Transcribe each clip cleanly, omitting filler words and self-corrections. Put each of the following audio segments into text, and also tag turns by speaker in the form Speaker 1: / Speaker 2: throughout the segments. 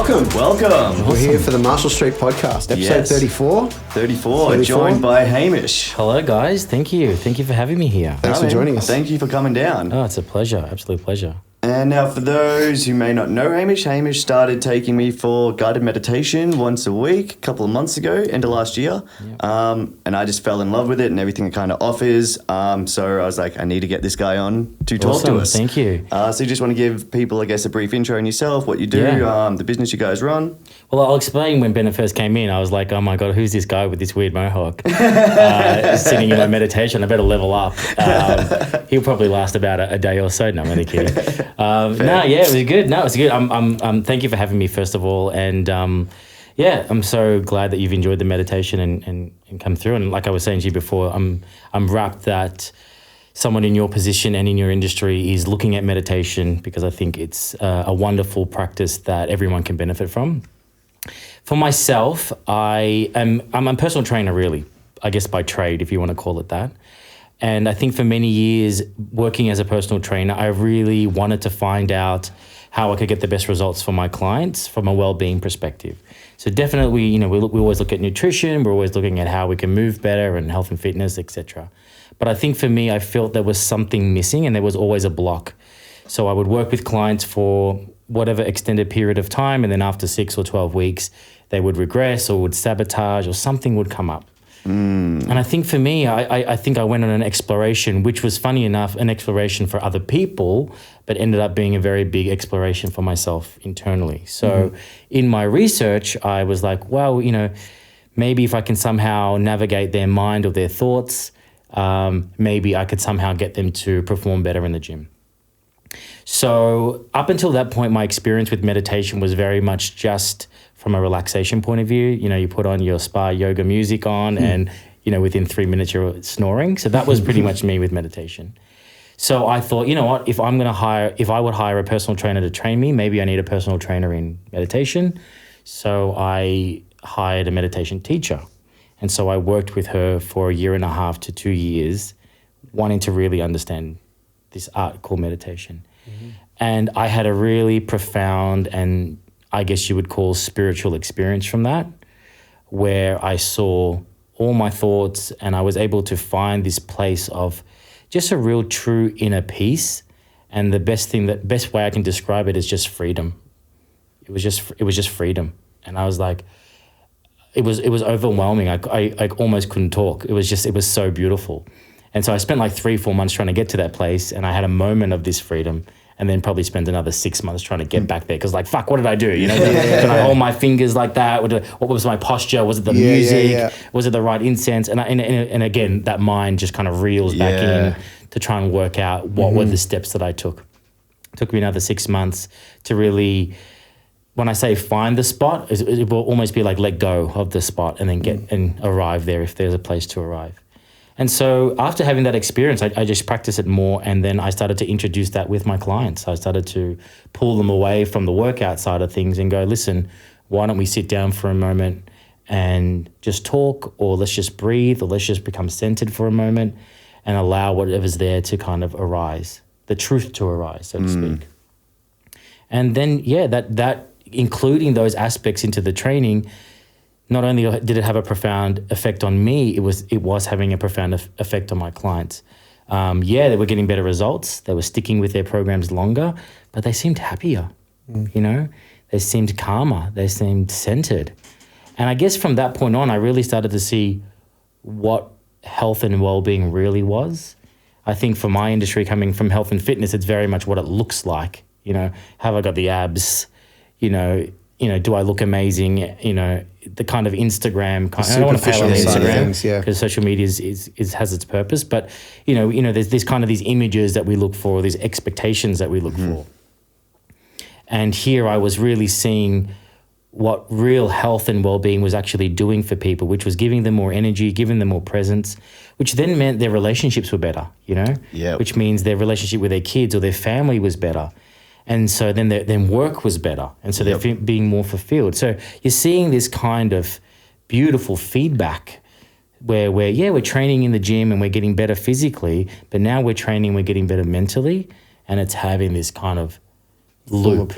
Speaker 1: Welcome.
Speaker 2: We're here for the Marshall Street podcast, episode 34.
Speaker 1: 34, joined by Hamish.
Speaker 3: Hello, guys. Thank you for having me here.
Speaker 2: Thanks for joining us.
Speaker 1: Thank you for coming down.
Speaker 3: Oh, it's a pleasure. Absolute pleasure.
Speaker 1: And now for those who may not know Hamish started taking me for guided meditation once a week a couple of months ago, end of last year. Yep. And I just fell in love with it and everything it kind of offers. So I was like, I need to get this guy on to talk to us.
Speaker 3: Thank you.
Speaker 1: So you just want to give people, I guess, a brief intro on yourself, what you do, the business you guys run.
Speaker 3: Well, I'll explain. When Bennett first came in, I was like, oh my God, who's this guy with this weird mohawk sitting in my meditation? I better level up. He'll probably last about a day or so. No, I'm only kidding. It was good. No, it's good. Thank you for having me, first of all. And I'm so glad that you've enjoyed the meditation and come through. And like I was saying to you before, I'm rapt that someone in your position and in your industry is looking at meditation, because I think it's a wonderful practice that everyone can benefit from. For myself, I'm a personal trainer, really, I guess by trade, if you want to call it that. And I think for many years, working as a personal trainer, I really wanted to find out how I could get the best results for my clients from a well-being perspective. So definitely, we always look at nutrition, we're always looking at how we can move better and health and fitness, etc. But I think for me, I felt there was something missing and there was always a block. So I would work with clients for whatever extended period of time, and then after 6 or 12 weeks, they would regress or would sabotage or something would come up. And I think for me, I think I went on an exploration, which was, funny enough, an exploration for other people, but ended up being a very big exploration for myself internally. So in my research, I was like, well, maybe if I can somehow navigate their mind or their thoughts, maybe I could somehow get them to perform better in the gym. So up until that point, my experience with meditation was very much just from a relaxation point of view. You put on your spa yoga music on and, within 3 minutes you're snoring. So that was pretty much me with meditation. So I thought, you know what, if I would hire a personal trainer to train me, maybe I need a personal trainer in meditation. So I hired a meditation teacher. And so I worked with her for 1.5 to 2 years, wanting to really understand this art called meditation. And I had a really profound and I guess you would call spiritual experience from that, where I saw all my thoughts and I was able to find this place of just a real true inner peace. And the best way I can describe it is just freedom. It was just freedom. And I was like, it was overwhelming. I almost couldn't talk. It was so beautiful. And so I spent like 3-4 months trying to get to that place, and I had a moment of this freedom, and then probably spent another 6 months trying to get back there, because fuck, what did I do? Did I hold my fingers like that? What was my posture? Was it the music? Yeah. Was it the right incense? And again, that mind just kind of reels back in to try and work out what were the steps that I took. It took me another 6 months to really, when I say find the spot, it will almost be like let go of the spot and then get and arrive there if there's a place to arrive. And so after having that experience, I just practiced it more, and then I started to introduce that with my clients. I started to pull them away from the workout side of things and go, listen, why don't we sit down for a moment and just talk, or let's just breathe, or let's just become centered for a moment and allow whatever's there to kind of arise, the truth to arise, so to speak. And then, that including those aspects into the training, not only did it have a profound effect on me, it was having a profound effect on my clients. They were getting better results. They were sticking with their programs longer, but they seemed happier, They seemed calmer. They seemed centered. And I guess from that point on, I really started to see what health and well-being really was. I think for my industry, coming from health and fitness, it's very much what it looks like. Have I got the abs? Do I look amazing? The kind of Instagram kind. I don't want to pile on Instagram because social media has its purpose, but there's kind of these images that we look for, these expectations that we look for. And here I was really seeing what real health and well-being was actually doing for people, which was giving them more energy, giving them more presence, which then meant their relationships were better. Which means their relationship with their kids or their family was better. And so then work was better. And so they're being more fulfilled. So you're seeing this kind of beautiful feedback where we're training in the gym and we're getting better physically, but now we're training, we're getting better mentally, and it's having this kind of loop,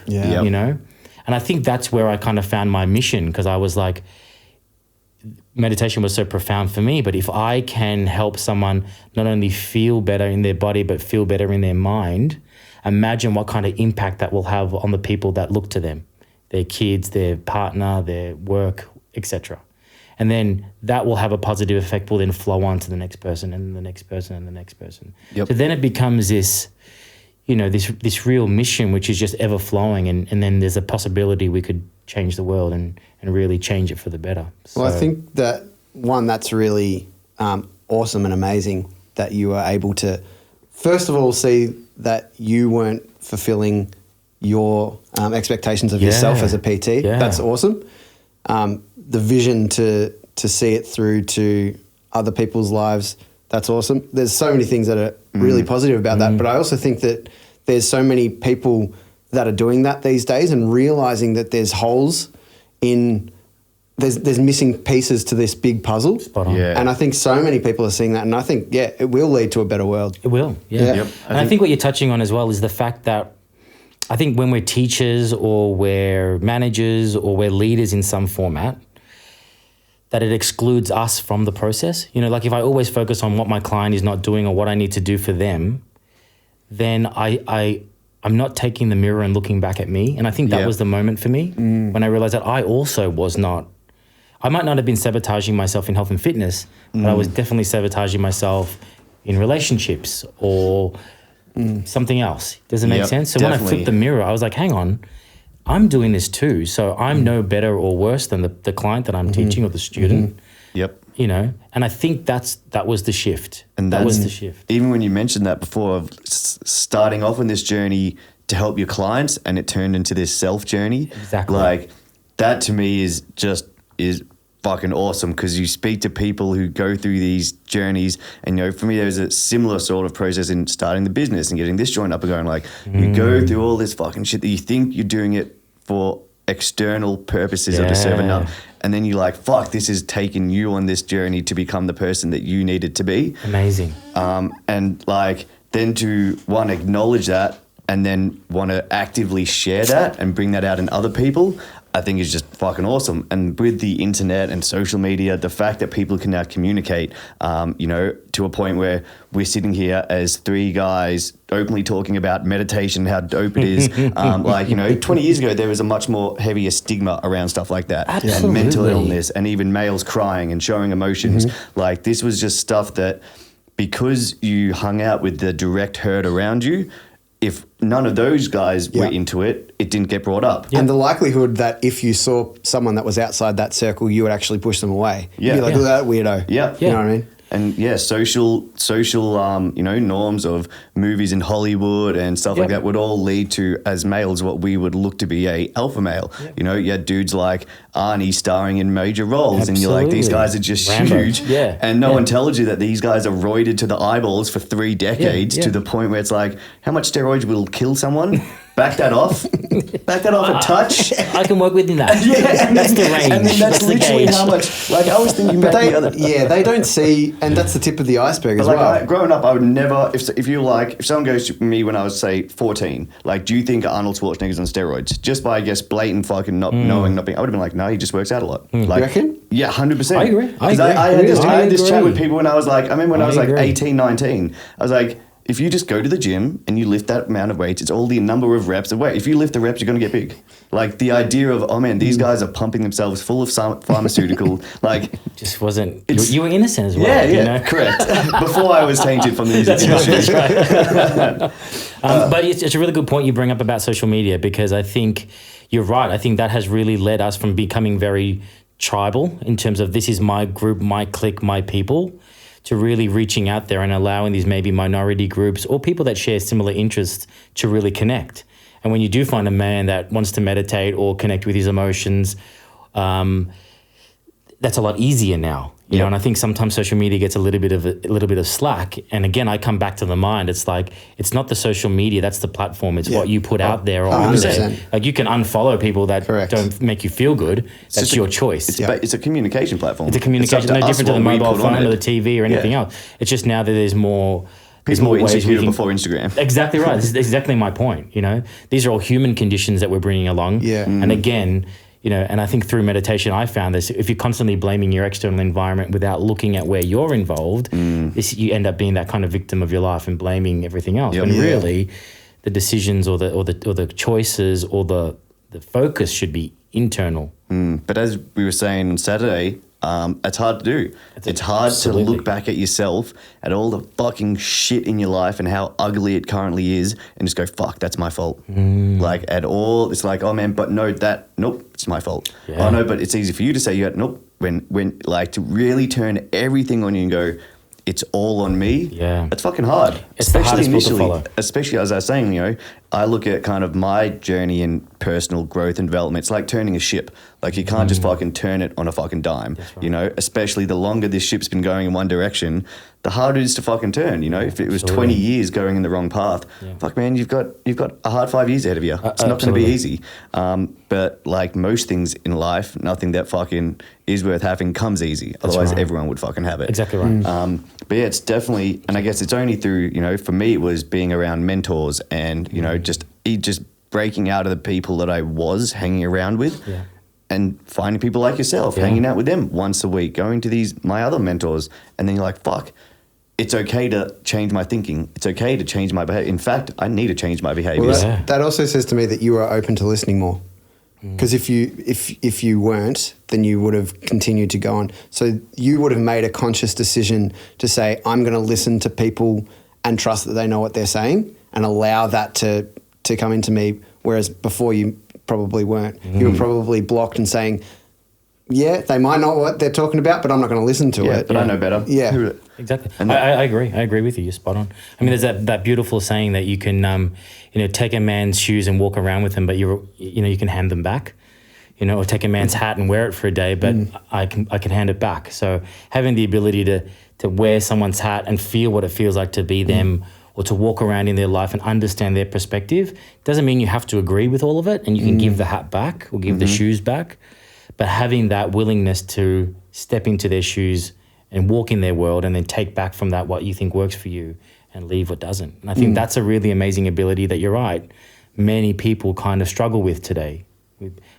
Speaker 3: And And I think that's where I kind of found my mission, because I was like, meditation was so profound for me, but if I can help someone not only feel better in their body, but feel better in their mind, imagine what kind of impact that will have on the people that look to them, their kids, their partner, their work, etc. And then that will have a positive effect, will then flow on to the next person and the next person and the next person.
Speaker 1: Yep.
Speaker 3: So then it becomes this, this real mission, which is just ever flowing. And then there's a possibility we could change the world and really change it for the better. So,
Speaker 2: Well, I think that, one, that's really awesome and amazing that you were able to, first of all, see that you weren't fulfilling your expectations of yourself as a PT.
Speaker 3: Yeah.
Speaker 2: That's awesome. The vision to see it through to other people's lives, that's awesome. There's so many things that are really positive about that, but I also think that there's so many people that are doing that these days and realizing that there's holes in, there's missing pieces to this big puzzle.
Speaker 3: Spot on.
Speaker 1: Yeah.
Speaker 2: And I think so many people are seeing that, and I think, it will lead to a better world.
Speaker 3: It will, yeah.
Speaker 2: Yeah.
Speaker 1: Yep.
Speaker 3: And I think what you're touching on as well is the fact that I think when we're teachers or we're managers or we're leaders in some format, that it excludes us from the process. Like if I always focus on what my client is not doing or what I need to do for them, then I'm not taking the mirror and looking back at me. And I think that was the moment for me when I realized that I also was not, I might not have been sabotaging myself in health and fitness, but I was definitely sabotaging myself in relationships or something else. Does it make sense? So when I flipped the mirror, I was like, hang on, I'm doing this too. So I'm no better or worse than the client that I'm teaching or the student.
Speaker 1: Yep.
Speaker 3: And I think that was the shift.
Speaker 1: And
Speaker 3: that was the shift.
Speaker 1: Even when you mentioned that before, of starting off on this journey to help your clients, and it turned into this self journey.
Speaker 3: Exactly.
Speaker 1: Like that to me is fucking awesome, because you speak to people who go through these journeys, and for me there's a similar sort of process in starting the business and getting this joint up and going. Like you go through all this fucking shit that you think you're doing it for external purposes or to serve enough, and then you're like, fuck, this has taken you on this journey to become the person that you needed to be.
Speaker 3: Amazing.
Speaker 1: And like then to acknowledge that and then want to actively share that and bring that out in other people, I think is just fucking awesome. And with the internet and social media, the fact that people can now communicate, to a point where we're sitting here as three guys openly talking about meditation, how dope it is. 20 years ago, there was a much more heavier stigma around stuff like that.
Speaker 3: Absolutely.
Speaker 1: And mental illness, and even males crying and showing emotions. Like this was just stuff that, because you hung out with the direct herd around you, if none of those guys were into it, it didn't get brought up.
Speaker 2: And the likelihood that if you saw someone that was outside that circle, you would actually push them away.
Speaker 1: Yeah.
Speaker 2: You'd be like, look at that weirdo.
Speaker 1: Yeah.
Speaker 2: You know what I mean?
Speaker 1: And social norms of movies in Hollywood and stuff like that would all lead to, as males, what we would look to be a alpha male. You had dudes like Arnie starring in major roles, and you're like, these guys are just
Speaker 3: Rambo.
Speaker 1: huge.
Speaker 3: Yeah.
Speaker 1: And no one tells you that these guys are roided to the eyeballs for 3 decades to the point where it's like, how much steroids will kill someone? Back that off. Back that off a touch.
Speaker 3: I can work within that. That's the range.
Speaker 1: And then that's
Speaker 3: the
Speaker 1: literally
Speaker 3: gauge.
Speaker 1: how much. Like I was thinking back the other.
Speaker 2: They don't see, and that's the tip of the iceberg as well.
Speaker 1: Growing up, I would never. If someone goes to me when I was say 14, like, do you think Arnold Schwarzenegger's on steroids? Just by, I guess, blatant fucking not knowing, not being. I would have been like, no, he just works out a lot. Like,
Speaker 2: You reckon?
Speaker 1: Yeah, 100%.
Speaker 3: I agree.
Speaker 1: Because I had this chat with
Speaker 3: agree.
Speaker 1: people when I was like, I remember when I was like
Speaker 3: agree.
Speaker 1: 18, 19. I was like, if you just go to the gym and you lift that amount of weights, it's all the number of reps of weight. If you lift the reps, you're going to get big. Like the idea of, oh man, these guys are pumping themselves full of pharmaceutical, like.
Speaker 3: Just wasn't. You were innocent as well.
Speaker 1: Yeah, correct. Before I was tainted from the music industry.
Speaker 3: But it's a really good point you bring up about social media, because I think you're right. I think that has really led us from becoming very tribal in terms of this is my group, my clique, my people, to really reaching out there and allowing these maybe minority groups or people that share similar interests to really connect. And when you do find a man that wants to meditate or connect with his emotions, that's a lot easier now. You know, and I think sometimes social media gets a little bit of slack. And again, I come back to the mind. It's like, it's not the social media, that's the platform. It's what you put out there or on there.
Speaker 2: 100%.
Speaker 3: Like you can unfollow people that don't make you feel good. That's your choice.
Speaker 1: It's a communication platform.
Speaker 3: It's a communication, no different to the mobile phone or the TV or anything
Speaker 1: Yeah.
Speaker 3: else. It's just now that there's more there's
Speaker 1: People
Speaker 3: more
Speaker 1: were
Speaker 3: ways we
Speaker 1: insecure
Speaker 3: can.
Speaker 1: before Instagram.
Speaker 3: Exactly right. This is exactly my point. You know, these are all human conditions that we're bringing along.
Speaker 2: Yeah.
Speaker 3: And again, you know, and I think through meditation, I found this: if you're constantly blaming your external environment without looking at where you're involved, you end up being that kind of victim of your life and blaming everything else.
Speaker 1: Yep.
Speaker 3: When
Speaker 1: Yeah.
Speaker 3: really, the decisions or the choices or the focus should be internal.
Speaker 1: But as we were saying on Saturday, it's hard to do. It's hard
Speaker 3: Absolutely.
Speaker 1: to look back at yourself, at all the fucking shit in your life and how ugly it currently is, and just go, fuck, that's my fault. Like, at all, it's like, oh man, but no, nope, it's my fault.
Speaker 3: Yeah.
Speaker 1: Oh no, but it's easy for you to say, nope. When like, to really turn everything on you and go, it's all on me.
Speaker 3: Yeah.
Speaker 1: It's fucking hard.
Speaker 3: It's the hardest pill to
Speaker 1: initially,
Speaker 3: follow.
Speaker 1: especially as I was saying, you know, I look at kind of my journey in personal growth and development. It's like turning a ship. Like, you can't just fucking turn it on a fucking dime.
Speaker 3: Right.
Speaker 1: You know, especially the longer this ship's been going in one direction, the harder it is to fucking turn. You know, if it was
Speaker 3: Absolutely.
Speaker 1: 20 years going in the wrong path, fuck man, you've got a hard 5 years ahead of you. It's not going to be
Speaker 3: absolutely.
Speaker 1: easy. But like most things in life, nothing that fucking is worth having comes easy. Otherwise,
Speaker 3: right.
Speaker 1: everyone would fucking have it.
Speaker 3: Exactly right.
Speaker 1: But yeah, it's definitely, and I guess it's only through, you know, for me, it was being around mentors and, you know, just breaking out of the people that I was hanging around with
Speaker 3: Yeah.
Speaker 1: and finding people like yourself,
Speaker 3: Yeah.
Speaker 1: hanging out with them once a week, going to my other mentors. And then you're like, fuck, it's okay to change my thinking. It's okay to change my behavior. In fact, I need to change my
Speaker 2: Well,
Speaker 1: behaviors.
Speaker 3: Yeah.
Speaker 2: that also says to me that you are open to listening more. Because if you weren't, then you would have continued to go on. So you would have made a conscious decision to say, I'm going to listen to people and trust that they know what they're saying and allow that to come into me. Whereas before you probably weren't. You were probably blocked and saying, yeah, they might know what they're talking about, but I'm not going to listen to
Speaker 1: Yeah,
Speaker 2: it.
Speaker 1: but I know better.
Speaker 2: Yeah.
Speaker 3: Exactly.
Speaker 1: And
Speaker 3: I agree. I agree with you. You're spot on. I mean, there's that beautiful saying that you can, you know, take a man's shoes and walk around with them, but you can hand them back. You know, or take a man's hat and wear it for a day, but I can hand it back. So having the ability to wear someone's hat and feel what it feels like to be them, or to walk around in their life and understand their perspective, doesn't mean you have to agree with all of it, and you can give the hat back or give the shoes back. But having that willingness to step into their shoes and walk in their world and then take back from that what you think works for you and leave what doesn't. And I think that's a really amazing ability that you're right. Many people kind of struggle with today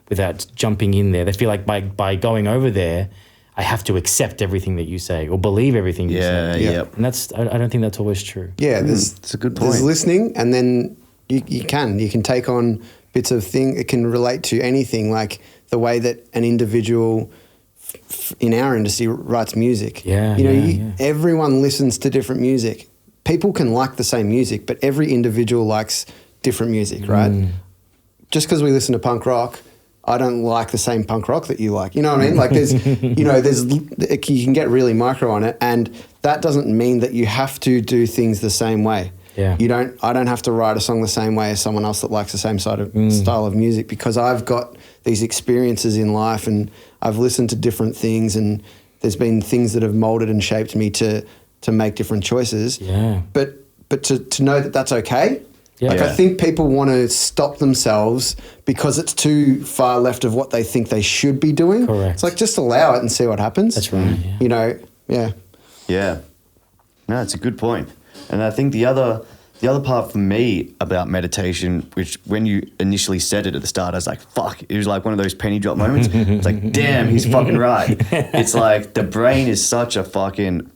Speaker 3: without jumping in there. They feel like by going over there, I have to accept everything that you say or believe everything you say.
Speaker 1: Yeah.
Speaker 3: And I don't think that's always true.
Speaker 2: Yeah,
Speaker 1: It's a good
Speaker 2: There's
Speaker 1: point.
Speaker 2: listening, and then you can take on bits of thing. It can relate to anything, like the way that an individual in our industry writes music.
Speaker 3: Yeah,
Speaker 2: you know,
Speaker 3: yeah.
Speaker 2: everyone listens to different music. People can like the same music, but every individual likes different music, right? Just because we listen to punk rock, I don't like the same punk rock that you like. You know what I mean? Like there's, you can get really micro on it, and that doesn't mean that you have to do things the same way.
Speaker 3: Yeah.
Speaker 2: I don't have to write a song the same way as someone else that likes the same style of music, because I've got these experiences in life and I've listened to different things, and there's been things that have molded and shaped me to make different choices.
Speaker 3: Yeah.
Speaker 2: But to know that that's okay.
Speaker 3: Yeah.
Speaker 2: Like I think people want to stop themselves because it's too far left of what they think they should be doing.
Speaker 3: Correct.
Speaker 2: It's like, just allow it and see what happens.
Speaker 3: That's right, yeah.
Speaker 2: You know, yeah.
Speaker 1: Yeah. No, it's a good point. And I think the other part for me about meditation, which when you initially said it at the start, I was like, fuck, it was like one of those penny drop moments. It's like, damn, he's fucking right. It's like the brain is such a fucking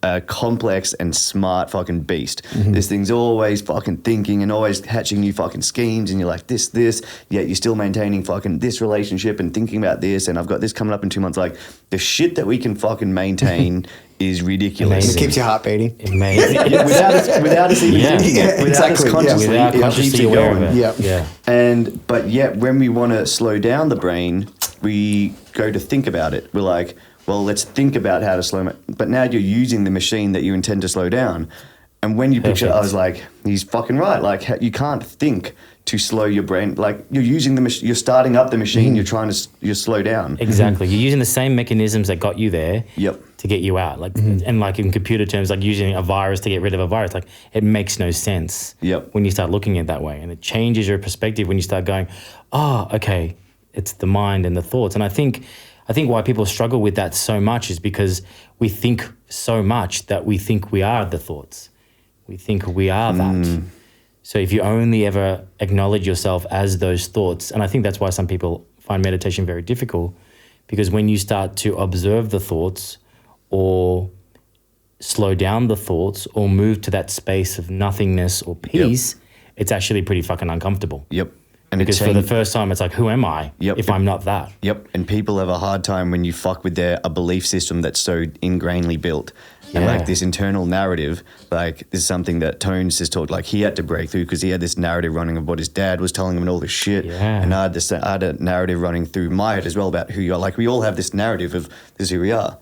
Speaker 1: a complex and smart fucking beast. This thing's always fucking thinking and always hatching new fucking schemes, and you're like this, yet you're still maintaining fucking this relationship and thinking about this, and I've got this coming up in 2 months. Like, the shit that we can fucking maintain is ridiculous.
Speaker 2: It keeps your heart beating.
Speaker 3: Amazing.
Speaker 1: without us even
Speaker 3: Yeah.
Speaker 1: thinking it,
Speaker 2: Yeah,
Speaker 1: without
Speaker 2: exactly.
Speaker 1: us consciously,
Speaker 3: Without
Speaker 1: it
Speaker 3: consciously
Speaker 1: keeps it
Speaker 3: aware
Speaker 1: going.
Speaker 3: of it.
Speaker 2: Yeah.
Speaker 3: Yeah.
Speaker 1: But yet, when we want to slow down the brain, we go to think about it. We're like, well, let's think about how to slow it. But now you're using the machine that you intend to slow down. And when you picture it, I was like, he's fucking right. Like, you can't think to slow your brain. Like, you're using the machine, you're starting up the machine, you're trying to you slow down.
Speaker 3: Exactly. You're using the same mechanisms that got you there
Speaker 1: Yep.
Speaker 3: to get you out. Like, and like in computer terms, like using a virus to get rid of a virus, like it makes no sense
Speaker 1: Yep.
Speaker 3: when you start looking at it that way. And it changes your perspective when you start going, oh, okay, it's the mind and the thoughts. And I think why people struggle with that so much is because we think so much that we think we are the thoughts. We think we are that. So if you only ever acknowledge yourself as those thoughts, and I think that's why some people find meditation very difficult, because when you start to observe the thoughts or slow down the thoughts or move to that space of nothingness or peace, it's actually pretty fucking uncomfortable.
Speaker 1: Yep. And
Speaker 3: Because for the first time, it's like, who am I if I'm not that?
Speaker 1: Yep. And people have a hard time when you fuck with a belief system that's so ingrainedly built. And like this internal narrative, like this is something that Tones has talked, like he had to break through because he had this narrative running of what his dad was telling him and all this shit.
Speaker 3: Yeah.
Speaker 1: And I had a narrative running through my head as well about who you are. Like we all have this narrative of this is who we are.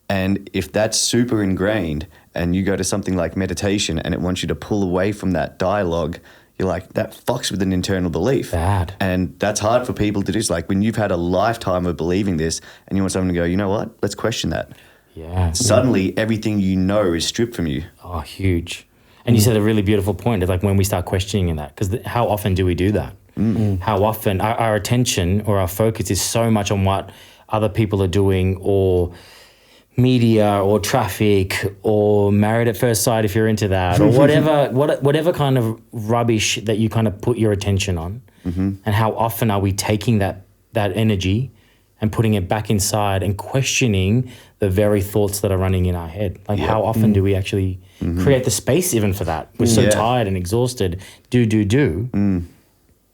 Speaker 1: And if that's super ingrained and you go to something like meditation and it wants you to pull away from that dialogue, you're like, that fucks with an internal belief.
Speaker 3: Bad.
Speaker 1: And that's hard for people to do. It's like when you've had a lifetime of believing this and you want someone to go, you know what, let's question that.
Speaker 3: Yeah.
Speaker 1: Suddenly everything you know is stripped from you.
Speaker 3: Oh, huge. And you said a really beautiful point. It's like when we start questioning that, because how often do we do that? How often our attention or our focus is so much on what other people are doing, or media or traffic or Married at First Sight if you're into that, or whatever kind of rubbish that you kind of put your attention on. And how often are we taking that energy and putting it back inside and questioning the very thoughts that are running in our head? Like how often do we actually create the space even for that? We're so tired and exhausted, do.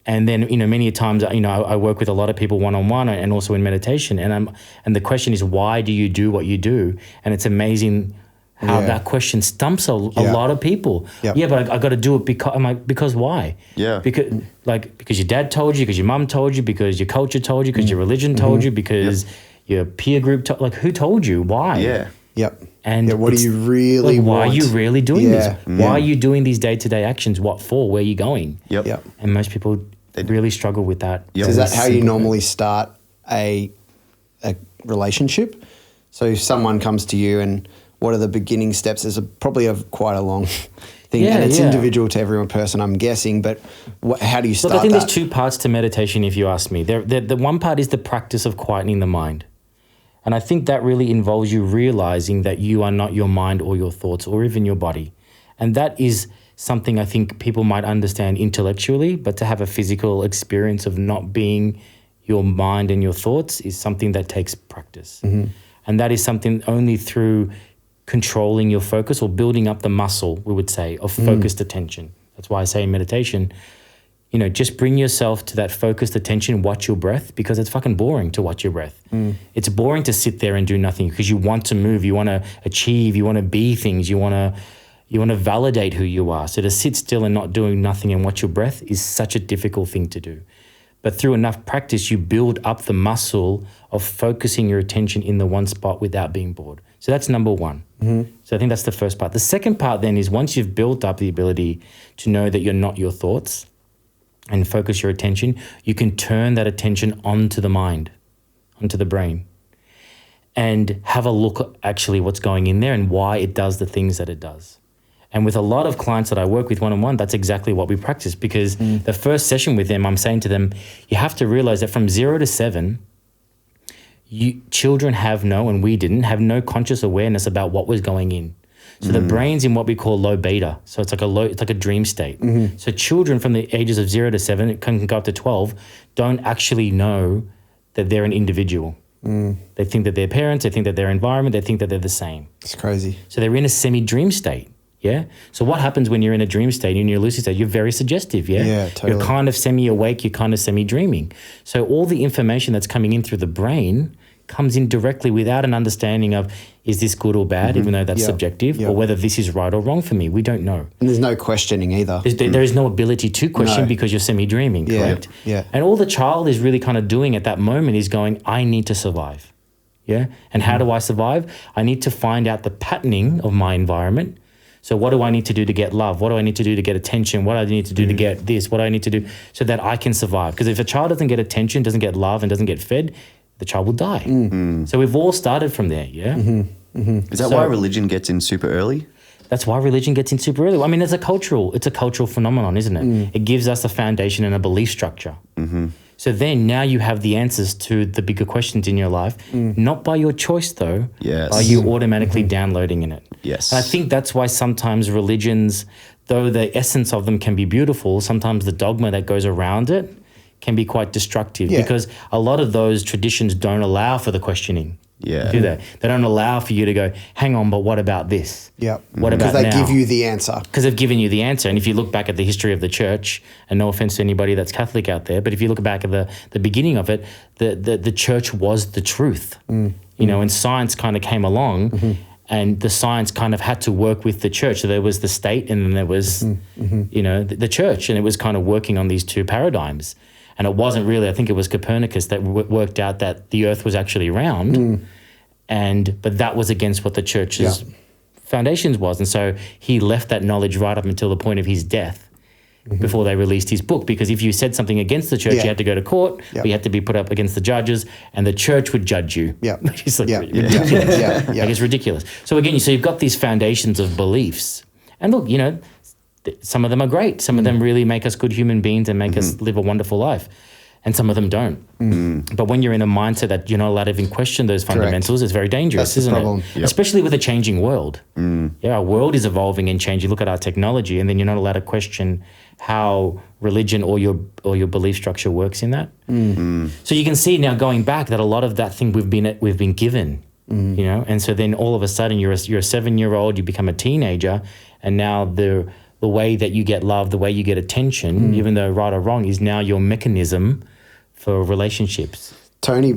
Speaker 3: And then, many times, I work with a lot of people one-on-one and also in meditation. And the question is, why do you do what you do? And it's amazing how that question stumps a lot of people. Yeah, but I got to do it because, I'm like, because why?
Speaker 1: Yeah.
Speaker 3: Because your dad told you, because your mum told you, because your culture told you, because your religion told you, because your peer group, who told you? Why?
Speaker 1: Yeah.
Speaker 2: Yep.
Speaker 3: And
Speaker 2: what do you really want?
Speaker 3: Why are you really doing this?
Speaker 2: Yeah.
Speaker 3: Why are you doing these day-to-day actions? What for? Where are you going?
Speaker 1: Yep.
Speaker 3: And most people really struggle with that.
Speaker 1: Yep.
Speaker 2: So is that how you normally start a relationship? So if someone comes to you, and what are the beginning steps? There's probably quite a long thing, and it's individual to every person, I'm guessing, but how do you start that?
Speaker 3: Look, I think there's two parts to meditation, if you ask me. The one part is the practice of quietening the mind. And I think that really involves you realizing that you are not your mind or your thoughts or even your body. And that is something I think people might understand intellectually, but to have a physical experience of not being your mind and your thoughts is something that takes practice. And that is something only through controlling your focus or building up the muscle, we would say, of focused attention. That's why I say in meditation, just bring yourself to that focused attention, watch your breath, because it's fucking boring to watch your breath. It's boring to sit there and do nothing because you want to move, you want to achieve, you want to be things, you want to validate who you are. So to sit still and not doing nothing and watch your breath is such a difficult thing to do. But through enough practice, you build up the muscle of focusing your attention in the one spot without being bored. So that's number one. So I think that's the first part. The second part then is once you've built up the ability to know that you're not your thoughts and focus your attention, you can turn that attention onto the mind, onto the brain, and have a look at actually what's going in there and why it does the things that it does. And with a lot of clients that I work with one-on-one, that's exactly what we practice, because the first session with them, I'm saying to them, you have to realize that from 0 to 7, children have no conscious awareness about what was going in. So the brain's in what we call low beta. So it's like a dream state. So children from the ages of 0 to 7, it can go up to 12, don't actually know that they're an individual. They think that they're parents, they think that their environment, they think that they're the same.
Speaker 2: It's crazy.
Speaker 3: So they're in a semi-dream state. Yeah. So what happens when you're in a dream state, in your lucid state? You're very suggestive. Yeah.
Speaker 2: Yeah, totally.
Speaker 3: You're kind of semi-awake. You're kind of semi-dreaming. So all the information that's coming in through the brain comes in directly without an understanding of, is this good or bad, even though that's subjective, or whether this is right or wrong for me. We don't know.
Speaker 2: And there's no questioning either.
Speaker 3: There is no ability to question because you're semi-dreaming, correct?
Speaker 2: Yeah.
Speaker 3: And all the child is really kind of doing at that moment is going, I need to survive. Yeah. And how do I survive? I need to find out the patterning of my environment. So what do I need to do to get love? What do I need to do to get attention? What do I need to do to get this? What do I need to do so that I can survive? Because if a child doesn't get attention, doesn't get love, and doesn't get fed, the child will die. So we've all started from there, yeah?
Speaker 1: Is that why religion gets in super early?
Speaker 3: That's why religion gets in super early. I mean, it's a cultural phenomenon, isn't it? It gives us a foundation and a belief structure. So then now you have the answers to the bigger questions in your life, not by your choice though,
Speaker 1: Yes.
Speaker 3: by you automatically downloading in it.
Speaker 1: Yes.
Speaker 3: And I think that's why sometimes religions, though the essence of them can be beautiful, sometimes the dogma that goes around it can be quite destructive because a lot of those traditions don't allow for the questioning.
Speaker 1: Yeah.
Speaker 3: Do they? They don't allow for you to go, hang on, but what about this?
Speaker 2: Yeah.
Speaker 3: What about
Speaker 2: Because they
Speaker 3: now?
Speaker 2: give you the answer.
Speaker 3: Because they've given you the answer. And if you look back at the history of the church, and no offense to anybody that's Catholic out there, but if you look back at the beginning of it, the church was the truth. You know, and science kind of came along and the science kind of had to work with the church. So there was the state and then there was, you know, the church, and it was kind of working on these two paradigms. And it wasn't really, I think it was Copernicus that worked out that the earth was actually round. But that was against what the church's foundations was. And so he left that knowledge right up until the point of his death before they released his book. Because if you said something against the church, you had to go to court, you had to be put up against the judges, and the church would judge you. Which is like ridiculous. Like it's ridiculous. So again, so you've got these foundations of beliefs. And look, you know, some of them are great. Some of them really make us good human beings and make us live a wonderful life. And some of them don't. But when you're in a mindset that you're not allowed to even question those fundamentals, it's very dangerous, isn't it?
Speaker 1: Yep.
Speaker 3: Especially with a changing world. Our world is evolving and changing. Look at our technology, and then you're not allowed to question how religion or your belief structure works in that. So you can see now going back that a lot of that thing we've been given, you know. And so then all of a sudden you're a 7-year-old, you become a teenager, and now the way that you get love, the way you get attention, even though right or wrong, is now your mechanism for relationships.
Speaker 2: Tony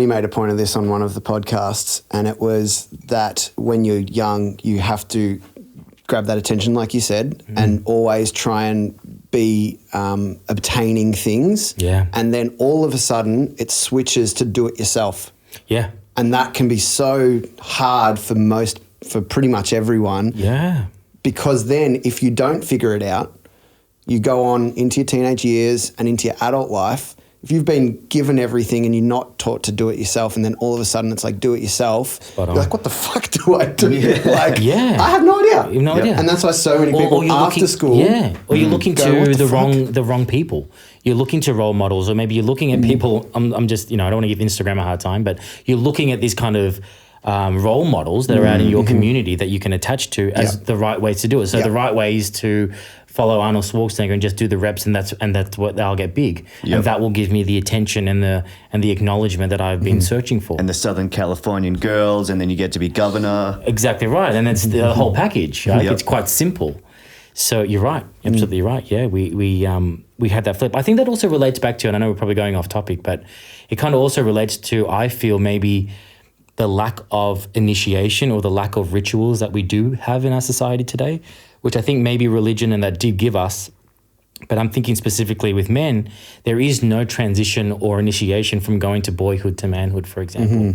Speaker 2: made a point of this on one of the podcasts, and it was that when you're young, you have to grab that attention, like you said, and always try and be obtaining things.
Speaker 3: Yeah.
Speaker 2: And then all of a sudden, it switches to do it yourself.
Speaker 3: Yeah.
Speaker 2: And that can be so hard for pretty much everyone.
Speaker 3: Yeah.
Speaker 2: Because then if you don't figure it out, you go on into your teenage years and into your adult life. If you've been given everything and you're not taught to do it yourself, and then all of a sudden it's like, do it yourself, you're like, what the fuck do I do? Like, I have no idea.
Speaker 3: You have no idea.
Speaker 2: And that's why so many people after school.
Speaker 3: Yeah. Or you're looking
Speaker 2: go,
Speaker 3: to
Speaker 2: "What
Speaker 3: the wrong people. You're looking to role models, or maybe you're looking at people. I'm just, you know, I don't want to give Instagram a hard time, but you're looking at these kind of role models that are out in your community that you can attach to as the right ways to do it. So the right way is to follow Arnold Schwarzenegger and just do the reps, and that's what they'll get big, and that will give me the attention and the acknowledgement that I've been searching for.
Speaker 1: And the Southern Californian girls, and then you get to be governor.
Speaker 3: Exactly right, and it's the whole package. Right? It's quite simple. So you're right, absolutely right. Yeah, we had that flip. I think that also relates back to, and I know we're probably going off topic, but it kind of also relates to, I feel, maybe the lack of initiation or the lack of rituals that we do have in our society today, which I think maybe religion and that did give us. But I'm thinking specifically with men, there is no transition or initiation from going to boyhood to manhood, for example.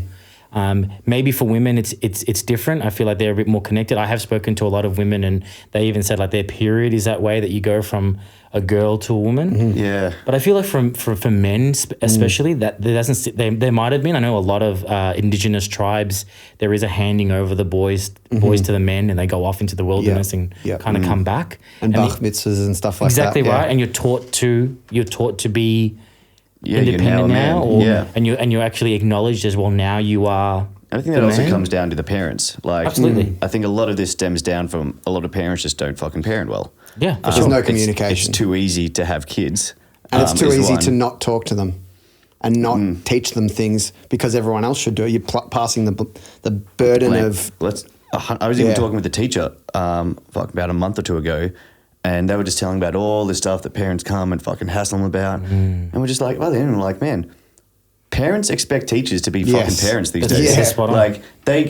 Speaker 3: Maybe for women, it's different. I feel like they're a bit more connected. I have spoken to a lot of women, and they even said like their period is that way, that you go from a girl to a woman.
Speaker 1: Yeah.
Speaker 3: But I feel like for men especially, that there doesn't. There might have been. I know a lot of indigenous tribes. There is a handing over the boys to the men, and they go off into the wilderness and kind of come back.
Speaker 2: And Bach mitzvahs and stuff like
Speaker 3: exactly
Speaker 2: that.
Speaker 3: Exactly right. And you're taught to be
Speaker 1: you're
Speaker 3: independent
Speaker 1: now a man.
Speaker 3: and you're actually acknowledged as, well, now you are.
Speaker 1: I think that also comes down to the parents. Like,
Speaker 3: absolutely.
Speaker 1: I think a lot of this stems down from a lot of parents just don't fucking parent well.
Speaker 3: Yeah, for
Speaker 2: There's
Speaker 3: sure.
Speaker 2: no communication.
Speaker 1: It's too easy to have kids.
Speaker 2: And it's too easy to not talk to them and not teach them things because everyone else should do it. You're passing the burden of...
Speaker 1: I was even talking with the teacher about a month or two ago, and they were just telling about all the stuff that parents come and fucking hassle them about. And we're just like, man, parents expect teachers to be fucking parents these days.
Speaker 3: Spot on.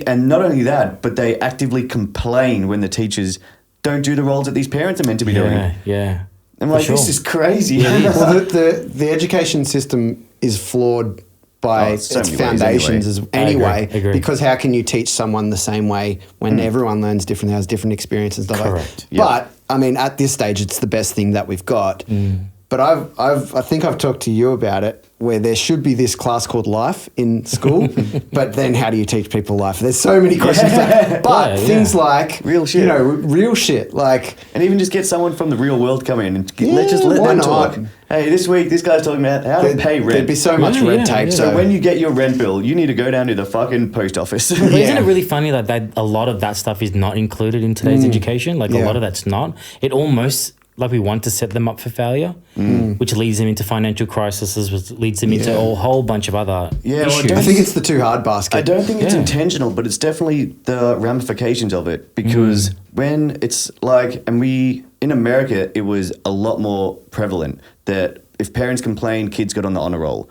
Speaker 1: And not only that, but they actively complain when the teachers don't do the roles that these parents are meant to be doing.
Speaker 3: Yeah.
Speaker 1: I'm like, this is crazy.
Speaker 2: Well, the education system is flawed by its foundations anyway.
Speaker 3: I agree.
Speaker 2: Because how can you teach someone the same way when everyone learns differently, has different experiences?
Speaker 3: Correct.
Speaker 2: But I mean, at this stage, it's the best thing that we've got. But I think I've talked to you about it. where there should be this class called life in school, but then how do you teach people life? There's so many questions, but things like
Speaker 1: real shit,
Speaker 2: real shit, like,
Speaker 1: and even just get someone from the real world come in and let them talk. Hey, this week this guy's talking about how to pay rent.
Speaker 2: There'd be so much red tape.
Speaker 1: So when you get your rent bill, you need to go down to the fucking post office.
Speaker 3: But isn't it really funny that a lot of that stuff is not included in today's education? Like a lot of that's not. It almost like we want to set them up for failure, which leads them into financial crises, which leads them into a whole bunch of other issues.
Speaker 2: I think it's the too hard basket.
Speaker 1: I don't think it's intentional, but it's definitely the ramifications of it, because when it's like, and in America, it was a lot more prevalent that if parents complained, kids got on the honor roll.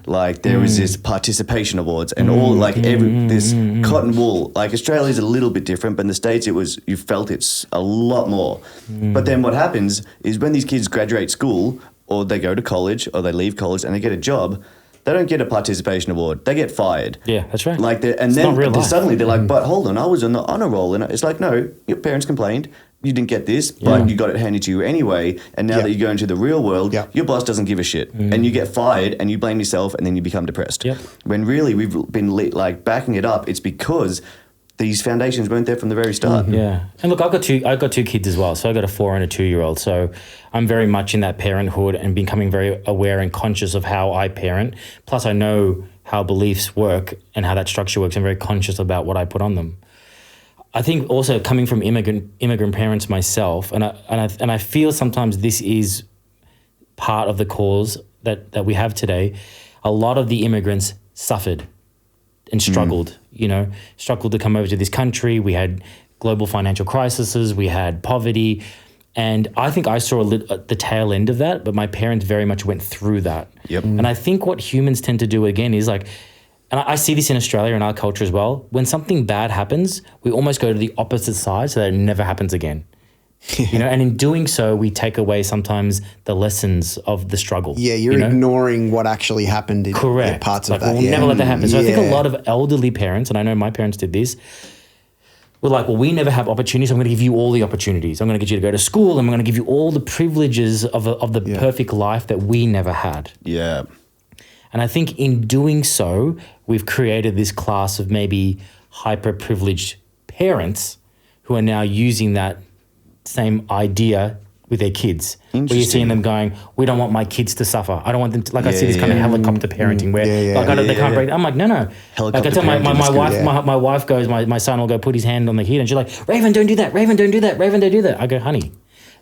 Speaker 1: Like there was this participation awards and all this cotton wool. Like Australia's a little bit different, but in the States you felt it's a lot more. But then what happens is when these kids graduate school or they go to college or they leave college and they get a job, they don't get a participation award. They get fired.
Speaker 3: Yeah, that's right.
Speaker 1: Like suddenly they're like, but hold on, I was on the honor roll. And it's like, no, your parents complained. You didn't get this, but you got it handed to you anyway. And now that you go into the real world, your boss doesn't give a shit. And you get fired and you blame yourself and then you become depressed. When really we've been like backing it up, it's because these foundations weren't there from the very start.
Speaker 3: Yeah. And look, I've got two kids as well. So I've got a 4 and a 2-year-old. So I'm very much in that parenthood and becoming very aware and conscious of how I parent. Plus I know how beliefs work and how that structure works. I'm very conscious about what I put on them. I think also coming from immigrant parents myself, and I feel sometimes this is part of the cause that we have today. A lot of the immigrants suffered and struggled, struggled to come over to this country. We had global financial crises, we had poverty, and I think I saw the tail end of that, but my parents very much went through that. And I think what humans tend to do again is like, and I see this in Australia and our culture as well. When something bad happens, we almost go to the opposite side so that it never happens again. And in doing so, we take away sometimes the lessons of the struggle.
Speaker 2: Yeah, you're ignoring what actually happened in parts of that.
Speaker 3: We'll never let that happen. So I think a lot of elderly parents, and I know my parents did this, were like, well, we never have opportunities. I'm going to give you all the opportunities. I'm going to get you to go to school. And I'm going to give you all the privileges of the perfect life that we never had.
Speaker 1: Yeah.
Speaker 3: And I think in doing so, we've created this class of maybe hyper-privileged parents who are now using that same idea with their kids. Where you're seeing them going, we don't want my kids to suffer. I don't want them to, I see this kind of helicopter parenting where they can't break. I'm like, no. Like I tell my wife goes, my son will go put his hand on the heater and she's like, Raven, don't do that. Raven, don't do that. Raven, don't do that. I go, honey,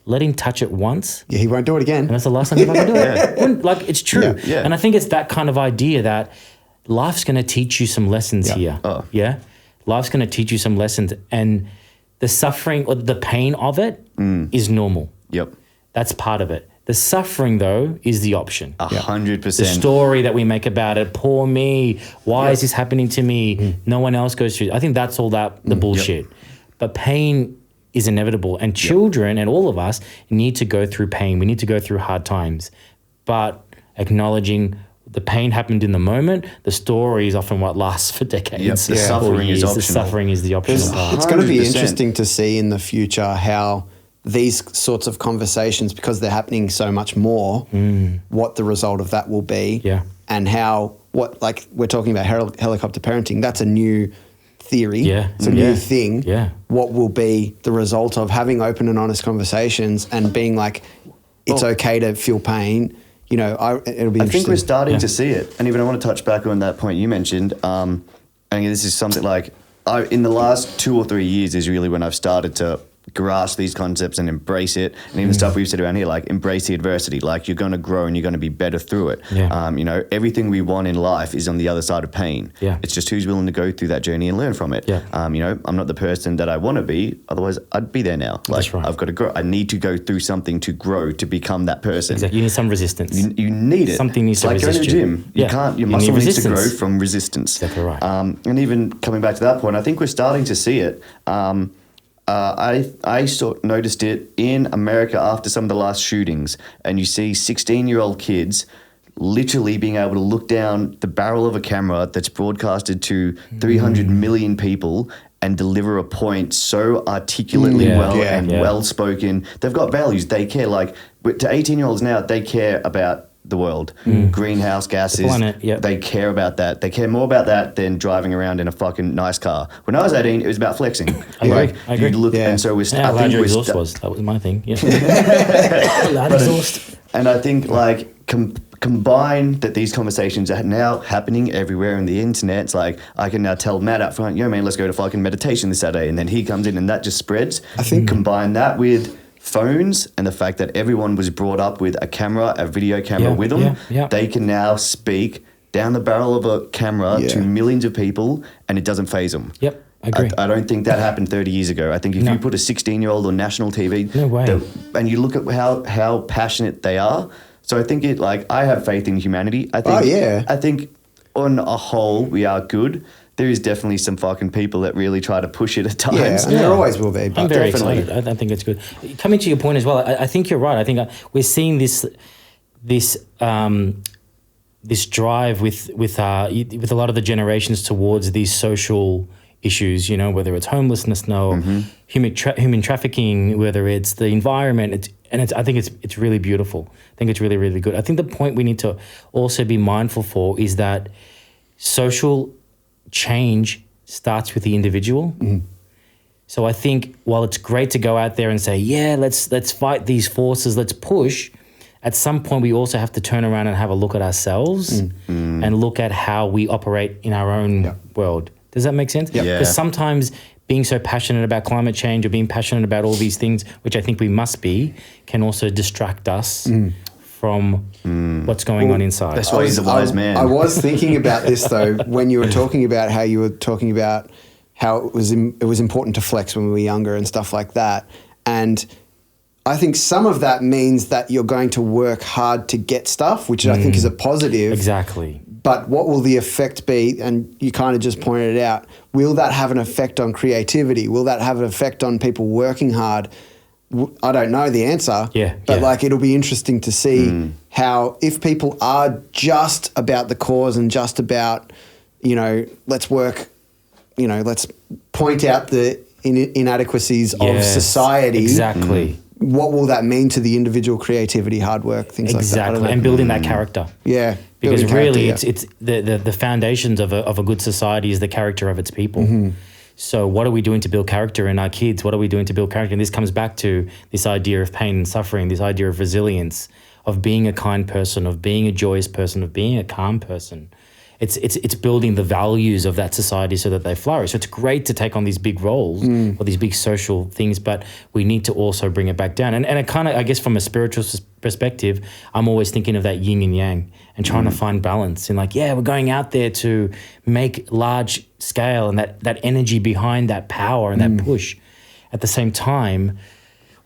Speaker 3: let him touch it once.
Speaker 2: Yeah, he won't do it again.
Speaker 3: And that's the last time he'll do it. Like, it's true. Yeah. And I think it's that kind of idea that life's going to teach you some lessons here. Yeah? Life's going to teach you some lessons. And the suffering or the pain of it is normal.
Speaker 1: Yep.
Speaker 3: That's part of it. The suffering, though, is the option.
Speaker 1: 100%.
Speaker 3: The story that we make about it, poor me, why is this happening to me? No one else goes through. I think that's all the bullshit. But pain is inevitable, and children and all of us need to go through pain. We need to go through hard times, but acknowledging the pain happened in the moment. The story is often what lasts for decades.
Speaker 1: The suffering is optional.
Speaker 3: The suffering is the optional part.
Speaker 2: It's going to be interesting to see in the future how these sorts of conversations, because they're happening so much more, what the result of that will be, and like we're talking about helicopter parenting. That's a new theory. It's a new thing. What will be the result of having open and honest conversations and being like, it's okay to feel pain. It'll be interesting.
Speaker 1: I think we're starting to see it. And even I want to touch back on that point you mentioned. And this is something like, in the last 2 or 3 years is really when I've started to grasp these concepts and embrace it. And even stuff we've said around here, like embrace the adversity, like you're going to grow and you're going to be better through it. Everything we want in life is on the other side of pain. It's just who's willing to go through that journey and learn from it. I'm not the person that I want to be, otherwise I'd be there now. Like, I've got to grow. I need to go through something to grow, to become that person.
Speaker 3: Exactly. You need some resistance.
Speaker 1: You need it.
Speaker 3: Something needs to resist you.
Speaker 1: Like going to the gym. Your muscle needs to grow from resistance.
Speaker 3: Exactly right.
Speaker 1: And even coming back to that point, I think we're starting to see it. I noticed it in America after some of the last shootings, and you see 16-year-old kids literally being able to look down the barrel of a camera that's broadcasted to 300 million people and deliver a point so articulately well-spoken. They've got values. They care. Like, to 18-year-olds now, they care about the world. Greenhouse gases.
Speaker 3: planet, yep.
Speaker 1: They care about that. They care more about that than driving around in a fucking nice car. When I was 18, it was about flexing.
Speaker 3: I agree. I agree.
Speaker 1: You'd look,
Speaker 2: Yeah.
Speaker 1: and so we're.
Speaker 3: Yeah, how loud your exhaust was. That was my thing. Yeah. Loud exhaust.
Speaker 1: And I think like combine that these conversations are now happening everywhere on the internet. It's like I can now tell Matt up front, yo man, let's go to fucking meditation this Saturday, and then he comes in and that just spreads.
Speaker 2: I think
Speaker 1: combine that with phones and the fact that everyone was brought up with a camera, a video camera with them, they can now speak down the barrel of a camera to millions of people and it doesn't faze them.
Speaker 3: Yep. I agree.
Speaker 1: I don't think that happened 30 years ago. I think if you put a 16-year-old on national TV,
Speaker 3: No way.
Speaker 1: and you look at how passionate they are. So I think I have faith in humanity. I think, I think on a whole, we are good. There is definitely some fucking people that really try to push it at times.
Speaker 2: Yeah, and there always will be. But
Speaker 3: I'm very
Speaker 1: definitely.
Speaker 3: excited. I think it's good. Coming to your point as well, I think you're right. I think we're seeing this drive with a lot of the generations towards these social issues. You know, whether it's homelessness, human trafficking, whether it's the environment. I think it's really beautiful. I think it's really, really good. I think the point we need to also be mindful for is that social change starts with the individual. So I think while it's great to go out there and say, yeah, let's fight these forces, let's push, at some point we also have to turn around and have a look at ourselves and look at how we operate in our own world. Does that make sense? Because sometimes being so passionate about climate change or being passionate about all these things, which I think we must be, can also distract us from what's going on inside.
Speaker 1: That's why he's a wise man.
Speaker 2: I was thinking about this though when you were talking about how it was important to flex when we were younger and stuff like that. And I think some of that means that you're going to work hard to get stuff, which I think is a positive.
Speaker 3: Exactly.
Speaker 2: But what will the effect be? And you kind of just pointed it out. Will that have an effect on creativity? Will that have an effect on people working hard? I don't know the answer. But it'll be interesting to see how, if people are just about the cause and just about, let's work, let's point out the inadequacies of society.
Speaker 3: Exactly.
Speaker 2: What will that mean to the individual creativity, hard work, things like that?
Speaker 3: Exactly. And building that character.
Speaker 2: Yeah.
Speaker 3: Because really it's the foundations of a good society is the character of its people. So what are we doing to build character in our kids? What are we doing to build character? And this comes back to this idea of pain and suffering, this idea of resilience, of being a kind person, of being a joyous person, of being a calm person. It's building the values of that society so that they flourish. So it's great to take on these big roles or these big social things, but we need to also bring it back down. And it kind of, I guess from a spiritual perspective, I'm always thinking of that yin and yang and trying to find balance in we're going out there to make large scale and that energy behind that power and that push. At the same time,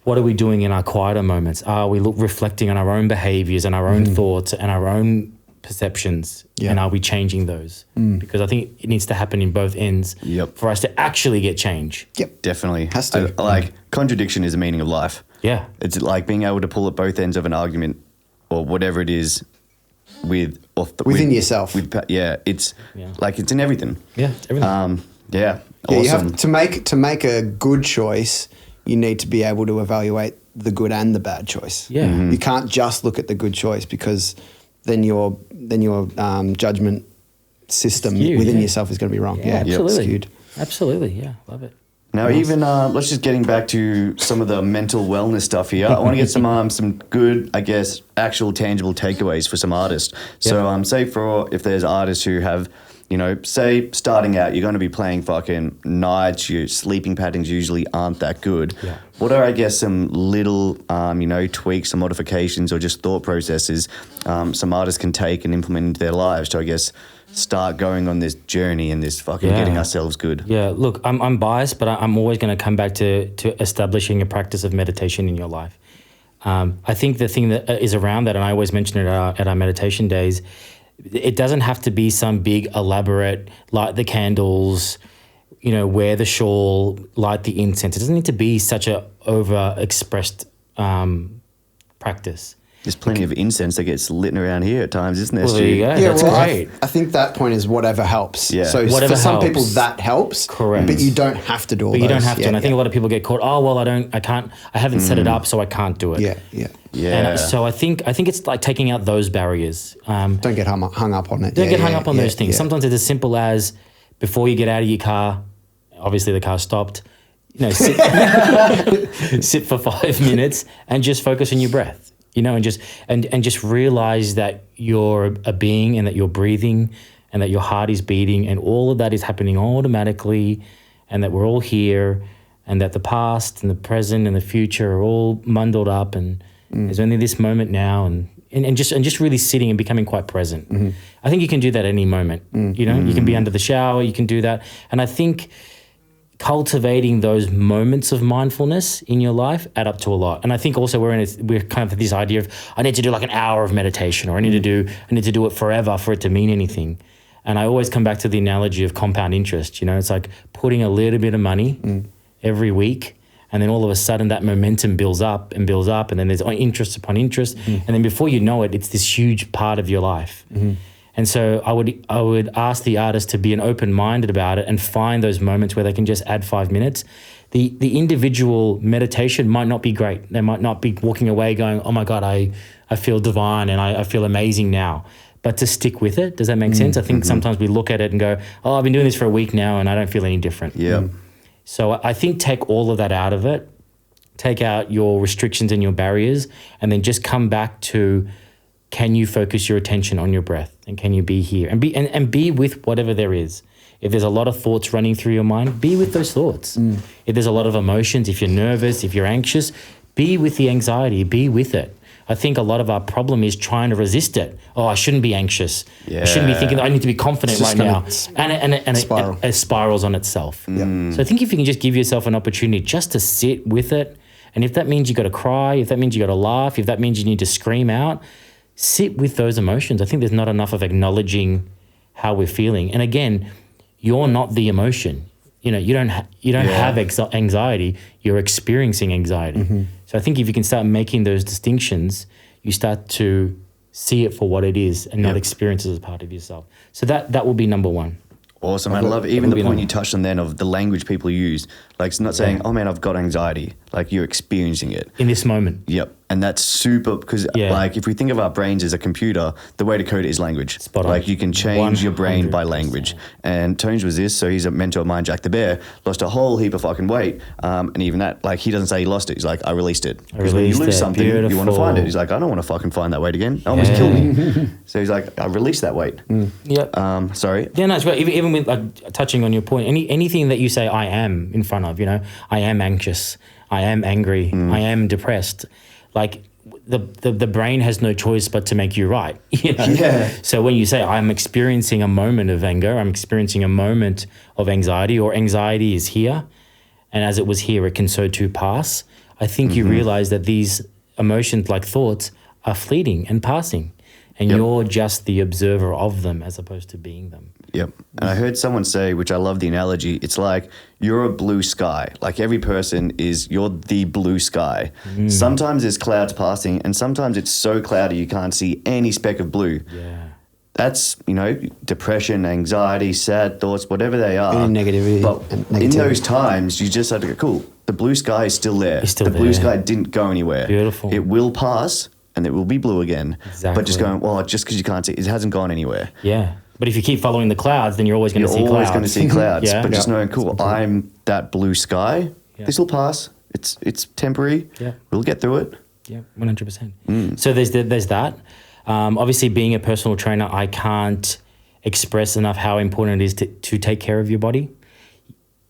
Speaker 3: what are we doing in our quieter moments? Are we reflecting on our own behaviors and our own thoughts and our own perceptions, and are we changing those? Because I think it needs to happen in both ends for us to actually get change.
Speaker 1: Definitely.
Speaker 2: Has to.
Speaker 1: Contradiction is the meaning of life.
Speaker 3: Yeah.
Speaker 1: It's like being able to pull at both ends of an argument or whatever it is
Speaker 2: within yourself.
Speaker 1: It's like it's in everything.
Speaker 3: Yeah, it's everything.
Speaker 1: Awesome.
Speaker 2: You have to make a good choice. You need to be able to evaluate the good and the bad choice.
Speaker 3: Yeah.
Speaker 2: You can't just look at the good choice because then your judgment system within yourself is going to be wrong. Yeah,
Speaker 3: absolutely.
Speaker 2: Skewed.
Speaker 3: Absolutely. Yeah, love it.
Speaker 1: Now, even let's just getting back to some of the mental wellness stuff here. I want to get some good, I guess, actual tangible takeaways for some artists. So, say if there's artists who have, say starting out, you're going to be playing fucking nights. Your sleeping patterns usually aren't that good.
Speaker 3: Yeah.
Speaker 1: What are, I guess, some little, tweaks or modifications or just thought processes some artists can take and implement into their lives to, I guess, start going on this journey and this fucking getting ourselves good?
Speaker 3: Yeah, look, I'm biased, but I'm always going to come back to establishing a practice of meditation in your life. I think the thing that is around that, and I always mention it at our meditation days, it doesn't have to be some big elaborate, light the candles, wear the shawl, light the incense. It doesn't need to be such a over-expressed practice.
Speaker 1: There's plenty of incense that gets lit around here at times, isn't there,
Speaker 3: Well,
Speaker 1: Stu?
Speaker 3: there you go.
Speaker 2: Yeah,
Speaker 3: That's
Speaker 2: well,
Speaker 3: great.
Speaker 2: I think that point is whatever helps.
Speaker 1: Yeah.
Speaker 2: So
Speaker 3: Whatever
Speaker 2: for some
Speaker 3: helps.
Speaker 2: people that helps.
Speaker 3: Correct.
Speaker 2: But you don't have to do all
Speaker 3: But
Speaker 2: those.
Speaker 3: you don't have to.
Speaker 2: Yeah,
Speaker 3: And I think
Speaker 2: yeah.
Speaker 3: a lot of people get caught, oh, well, I haven't set it up, so I can't do it.
Speaker 2: Yeah, yeah.
Speaker 1: Yeah.
Speaker 3: And so I think it's like taking out those barriers.
Speaker 2: Don't get hung up on it.
Speaker 3: Don't
Speaker 2: Yeah,
Speaker 3: get hung
Speaker 2: yeah,
Speaker 3: up on
Speaker 2: yeah,
Speaker 3: those things.
Speaker 2: yeah.
Speaker 3: Sometimes it's as simple as before you get out of your car, obviously the car stopped, sit, sit for 5 minutes and just focus on your breath, and just realize that you're a being and that you're breathing and that your heart is beating and all of that is happening automatically and that we're all here and that the past and the present and the future are all bundled up and there's only this moment now and just really sitting and becoming quite present.
Speaker 2: Mm-hmm.
Speaker 3: I think you can do that at any moment. You can be under the shower, you can do that. And I think cultivating those moments of mindfulness in your life add up to a lot. And I think also we're kind of this idea of I need to do like an hour of meditation or I need to do it forever for it to mean anything. And I always come back to the analogy of compound interest. It's like putting a little bit of money every week. And then all of a sudden that momentum builds up and then there's interest upon interest. And then before you know it, it's this huge part of your life. And so I would ask the artist to be open-minded about it and find those moments where they can just add 5 minutes. The individual meditation might not be great. They might not be walking away going, oh my God, I feel divine and I feel amazing now. But to stick with it, does that make sense? I think sometimes we look at it and go, oh, I've been doing this for a week now and I don't feel any different.
Speaker 1: Yeah.
Speaker 3: So I think take all of that out of it, take out your restrictions and your barriers, and then just come back to, can you focus your attention on your breath and can you be here and be with whatever there is. If there's a lot of thoughts running through your mind, be with those thoughts. If there's a lot of emotions, if you're nervous, if you're anxious, be with the anxiety, be with it. I think a lot of our problem is trying to resist it. Oh, I shouldn't be anxious. I shouldn't be thinking that I need to be confident right now. And it spirals on itself. So I think if you can just give yourself an opportunity just to sit with it, and if that means you got to cry, if that means you got to laugh, if that means you need to scream out, sit with those emotions. I think there's not enough of acknowledging how we're feeling. And again, you're not the emotion. You don't have anxiety. You're experiencing anxiety. So I think if you can start making those distinctions, you start to see it for what it is and not experience it as part of yourself. So that will be number one.
Speaker 1: Awesome. I love even the point you touched on then of the language people use. Like it's not saying, oh man, I've got anxiety. Like you're experiencing it.
Speaker 3: In this moment.
Speaker 1: Yep. And that's super because like if we think of our brains as a computer, the way to code it is language.
Speaker 3: Spot on.
Speaker 1: Like you can change your brain by
Speaker 3: 100%.
Speaker 1: language. And Tones was this, so he's a mentor of mine, Jack the Bear, lost a whole heap of fucking weight. And even that, like he doesn't say he lost it. He's like, I released it. Because when you lose something, you want to find it. He's like, I don't want to fucking find that weight again. It almost killed me. So he's like, I released that weight.
Speaker 3: Yep.
Speaker 1: Sorry.
Speaker 3: Yeah, no, it's great. Even with like touching on your point, anything that you say I am in front of, I am anxious, I am angry, I am depressed. Like the brain has no choice but to make you right.
Speaker 1: Yeah.
Speaker 3: So when you say I'm experiencing a moment of anger, I'm experiencing a moment of anxiety, or anxiety is here, and as it was here, it can so too pass. I think you realize that these emotions, like thoughts, are fleeting and passing, and you're just the observer of them as opposed to being them.
Speaker 1: Yep. And I heard someone say, which I love the analogy, it's like you're a blue sky. Like every person you're the blue sky. Sometimes there's clouds passing and sometimes it's so cloudy you can't see any speck of blue.
Speaker 3: Yeah.
Speaker 1: That's, depression, anxiety, sad thoughts, whatever they are.
Speaker 2: Any negativity.
Speaker 1: But in those times, you just have to go, cool, the blue sky is still there.
Speaker 3: It's still
Speaker 1: the blue
Speaker 3: there.
Speaker 1: sky didn't go anywhere.
Speaker 3: Beautiful.
Speaker 1: It will pass and it will be blue again.
Speaker 3: Exactly.
Speaker 1: But just going, well, just because you can't see, it hasn't gone anywhere.
Speaker 3: Yeah. But if you keep following the clouds, then you're always going to see clouds.
Speaker 1: You're always going to see clouds.
Speaker 3: Yeah.
Speaker 1: But just knowing, cool, I'm that blue sky.
Speaker 3: Yeah.
Speaker 1: This will pass. It's temporary.
Speaker 3: Yeah.
Speaker 1: We'll get through it.
Speaker 3: Yeah, 100%. So there's that. Obviously, being a personal trainer, I can't express enough how important it is to take care of your body.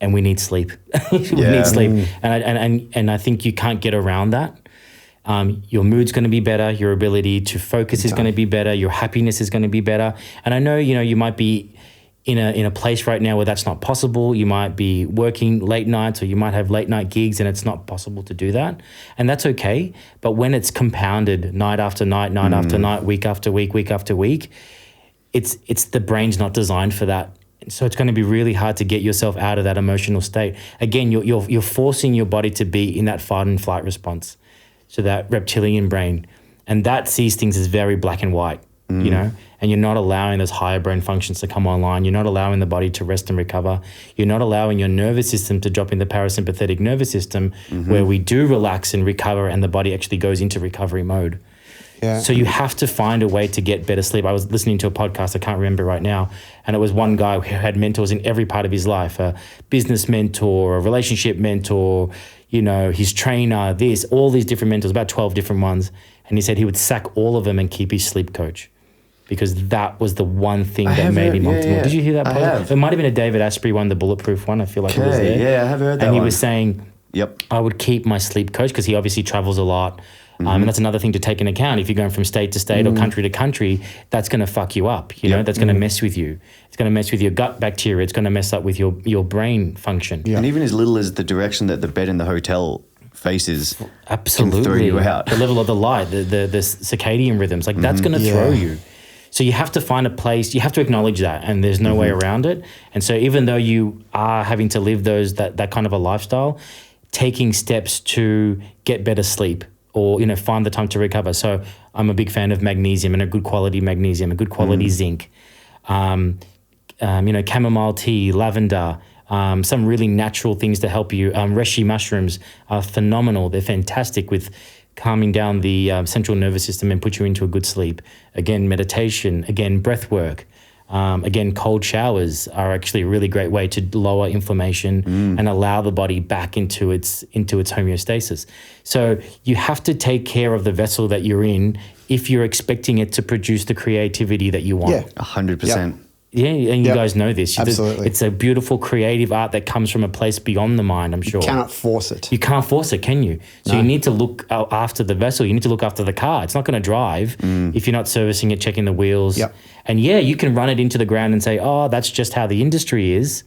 Speaker 3: And we need sleep. We need sleep. And I think you can't get around that. Your mood's going to be better. Your ability to focus is going to be better. Your happiness is going to be better. And I know, you might be in a place right now where that's not possible. You might be working late nights or you might have late night gigs and it's not possible to do that. And that's okay. But when it's compounded night after night, after night, week after week, week after week, it's the brain's not designed for that. So it's going to be really hard to get yourself out of that emotional state. Again, you're forcing your body to be in that fight and flight response. So that reptilian brain. And that sees things as very black and white, you know, and you're not allowing those higher brain functions to come online. You're not allowing the body to rest and recover. You're not allowing your nervous system to drop in the parasympathetic nervous system where we do relax and recover and the body actually goes into recovery mode.
Speaker 2: Yeah.
Speaker 3: So you have to find a way to get better sleep. I was listening to a podcast, I can't remember right now, and it was one guy who had mentors in every part of his life, a business mentor, a relationship mentor, you know, his trainer, all these different mentors, about 12 different ones. And he said he would sack all of them and keep his sleep coach because that was the one thing that made him optimal.
Speaker 1: Yeah.
Speaker 3: Did you hear that?
Speaker 1: I have.
Speaker 3: It might have been a David Asprey one, the bulletproof one. I feel like it was there.
Speaker 1: Yeah, I have heard that
Speaker 3: And he
Speaker 1: one.
Speaker 3: was saying,
Speaker 1: Yep.
Speaker 3: I would keep my sleep coach because he obviously travels a lot. And that's another thing to take into account. If you're going from state to state or country to country, that's going to fuck you up. You know, that's going to mess with you. It's going to mess with your gut bacteria. It's going to mess up with your brain function.
Speaker 1: And even as little as the direction that the bed in the hotel faces
Speaker 3: Absolutely.
Speaker 1: can throw you out.
Speaker 3: The level of the light, the circadian rhythms, like that's going to throw you. So you have to find a place, you have to acknowledge that, and there's no way around it. And so even though you are having to live that kind of a lifestyle, taking steps to get better sleep or, you know, find the time to recover. So I'm a big fan of magnesium and a good quality magnesium, a good quality zinc, you know, chamomile tea, lavender, some really natural things to help you. Reishi mushrooms are phenomenal. They're fantastic with calming down the central nervous system and put you into a good sleep. Again, meditation, again, breath work. Again, cold showers are actually a really great way to lower inflammation and allow the body back into its homeostasis. So you have to take care of the vessel that you're in if you're expecting it to produce the creativity that you want.
Speaker 2: Yeah.
Speaker 1: 100%.
Speaker 3: Yeah, and you guys know this.
Speaker 2: Absolutely.
Speaker 3: It's a beautiful creative art that comes from a place beyond the mind, I'm sure.
Speaker 2: You cannot force it.
Speaker 3: You can't force it, can you? So you need to look after the vessel. You need to look after the car. It's not going to drive if you're not servicing it, checking the wheels.
Speaker 2: Yep.
Speaker 3: And yeah, you can run it into the ground and say, oh, that's just how the industry is.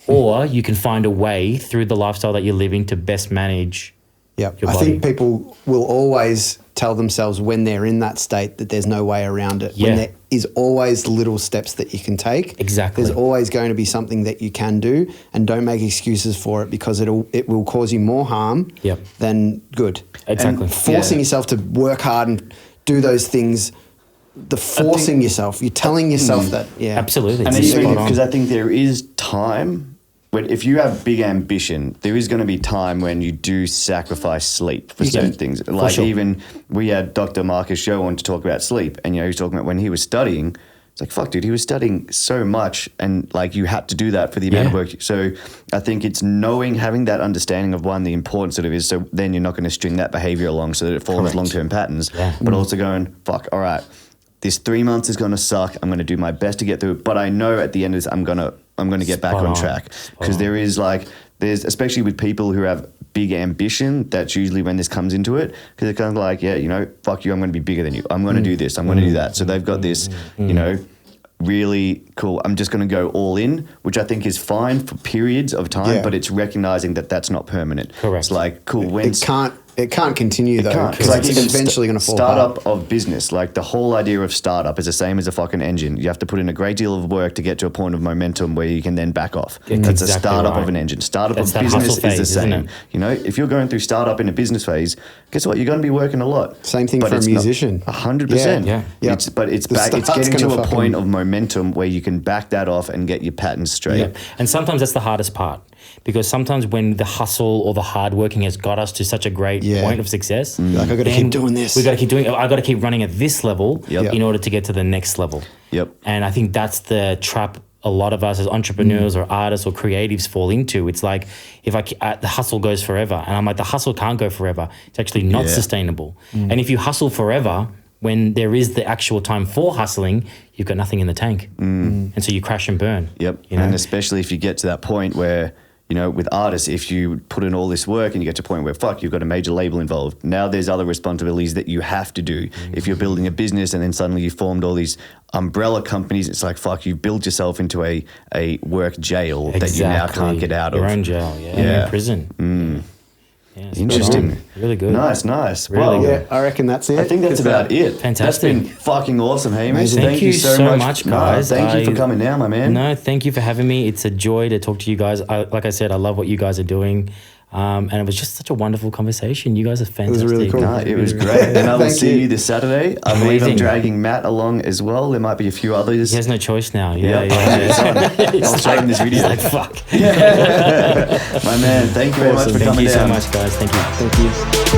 Speaker 3: Or you can find a way through the lifestyle that you're living to best manage
Speaker 2: Yeah,
Speaker 3: your
Speaker 2: I
Speaker 3: body.
Speaker 2: think people will always tell themselves when they're in that state that there's no way around it.
Speaker 3: Yeah.
Speaker 2: When there is always little steps that you can take.
Speaker 3: Exactly.
Speaker 2: There's always going to be something that you can do, and don't make excuses for it because it will cause you more harm
Speaker 3: Yep.
Speaker 2: than good.
Speaker 3: Exactly.
Speaker 2: And forcing yourself to work hard and do those things, yourself, you're telling yourself that,
Speaker 3: Absolutely.
Speaker 1: And
Speaker 3: It's
Speaker 1: even
Speaker 3: spot on.
Speaker 1: because I think there is time when if you have big ambition, there is going to be time when you do sacrifice sleep for certain things. Like
Speaker 3: sure.
Speaker 1: even we had Dr. Marcus Show on to talk about sleep, and you know he was talking about when he was studying. It's like, fuck, dude, he was studying so much, and like you had to do that for the amount of work. So I think it's having that understanding of the importance that it is. So then you're not going to string that behavior along so that it follows long-term patterns.
Speaker 3: Yeah.
Speaker 1: But also going, fuck, all right, this 3 months is going to suck. I'm going to do my best to get through it, but I know at the end of this, I'm going to get back on track because there's especially with people who have big ambition, that's usually when this comes into it because it's kind of like, yeah, you know, fuck you, I'm going to be bigger than you. I'm going to do this. I'm going to do that. So they've got this, you know, really cool. I'm just going to go all in, which I think is fine for periods of time, but it's recognizing that that's not permanent.
Speaker 3: Correct.
Speaker 1: It's like, cool. When
Speaker 2: It can't continue though,
Speaker 1: can't.
Speaker 2: because
Speaker 1: Like
Speaker 2: it's
Speaker 1: even
Speaker 2: eventually going to fall
Speaker 1: startup
Speaker 2: apart.
Speaker 1: of business, like the whole idea of startup is the same as a fucking engine. You have to put in a great deal of work to get to a point of momentum where you can then back off. That's a
Speaker 3: exactly
Speaker 1: startup
Speaker 3: right.
Speaker 1: of an engine. Startup
Speaker 3: That's
Speaker 1: of
Speaker 3: that
Speaker 1: business
Speaker 3: hustle phase,
Speaker 1: is the
Speaker 3: isn't
Speaker 1: same.
Speaker 3: it?
Speaker 1: You know, if you're going through startup in a business phase, guess what? You're going to be working a lot.
Speaker 2: Same thing
Speaker 1: But
Speaker 2: for a
Speaker 1: it's not-
Speaker 2: musician.
Speaker 1: 100%.
Speaker 3: Yeah.
Speaker 2: Yeah.
Speaker 1: It's
Speaker 2: The
Speaker 1: back. It's
Speaker 2: start's
Speaker 1: getting to
Speaker 2: gonna
Speaker 1: a point of momentum where you can back that off and get your patterns straight.
Speaker 3: Yeah. And sometimes that's the hardest part because sometimes when the hustle or the hard working has got us to such a great point of success,
Speaker 2: Like, I got to
Speaker 3: then
Speaker 2: keep doing this.
Speaker 3: we got to keep doing it. I got to keep running at this level
Speaker 1: Yep.
Speaker 3: in order to get to the next level.
Speaker 1: Yep.
Speaker 3: And I think that's the trap a lot of us as entrepreneurs or artists or creatives fall into. It's like if the hustle goes forever, and I'm like, the hustle can't go forever. It's actually not sustainable. And if you hustle forever, when there is the actual time for hustling, you've got nothing in the tank, and so you crash and burn.
Speaker 1: Yep.
Speaker 3: You know?
Speaker 1: And especially if you get to that point where, you know, with artists, if you put in all this work and you get to a point where, fuck, you've got a major label involved. Now there's other responsibilities that you have to do. If you're building a business and then suddenly you formed all these umbrella companies, it's like, fuck, you've built yourself into a work jail that you now can't get out
Speaker 3: Your
Speaker 1: of.
Speaker 3: own jail, You're
Speaker 1: Yeah.
Speaker 3: in prison. Yeah, it's
Speaker 1: Interesting.
Speaker 3: good. Really good.
Speaker 1: Nice.
Speaker 3: Really
Speaker 1: Well,
Speaker 3: good.
Speaker 2: I reckon that's it.
Speaker 1: I think that's about it.
Speaker 3: Fantastic.
Speaker 1: That's been fucking awesome, Hamish.
Speaker 2: Amazing.
Speaker 3: Thank you so much, guys.
Speaker 1: No, thank you for coming down, my man.
Speaker 3: No, thank you for having me. It's a joy to talk to you guys. Like I said, I love what you guys are doing. And it was just such a wonderful conversation. You guys are fantastic.
Speaker 2: really cool.
Speaker 1: No, it was great. And I will
Speaker 2: Thank
Speaker 1: see
Speaker 2: you.
Speaker 1: you this Saturday. I believe I'm
Speaker 3: Amazing.
Speaker 1: dragging Matt along as well. There might be a few others.
Speaker 3: He has no choice now.
Speaker 1: Yeah. I'll show him this video.
Speaker 3: He's like, fuck.
Speaker 1: My man, thank you very much for
Speaker 3: Thank
Speaker 1: coming
Speaker 3: you so
Speaker 1: down.
Speaker 3: much, guys. Thank you.
Speaker 2: Thank you.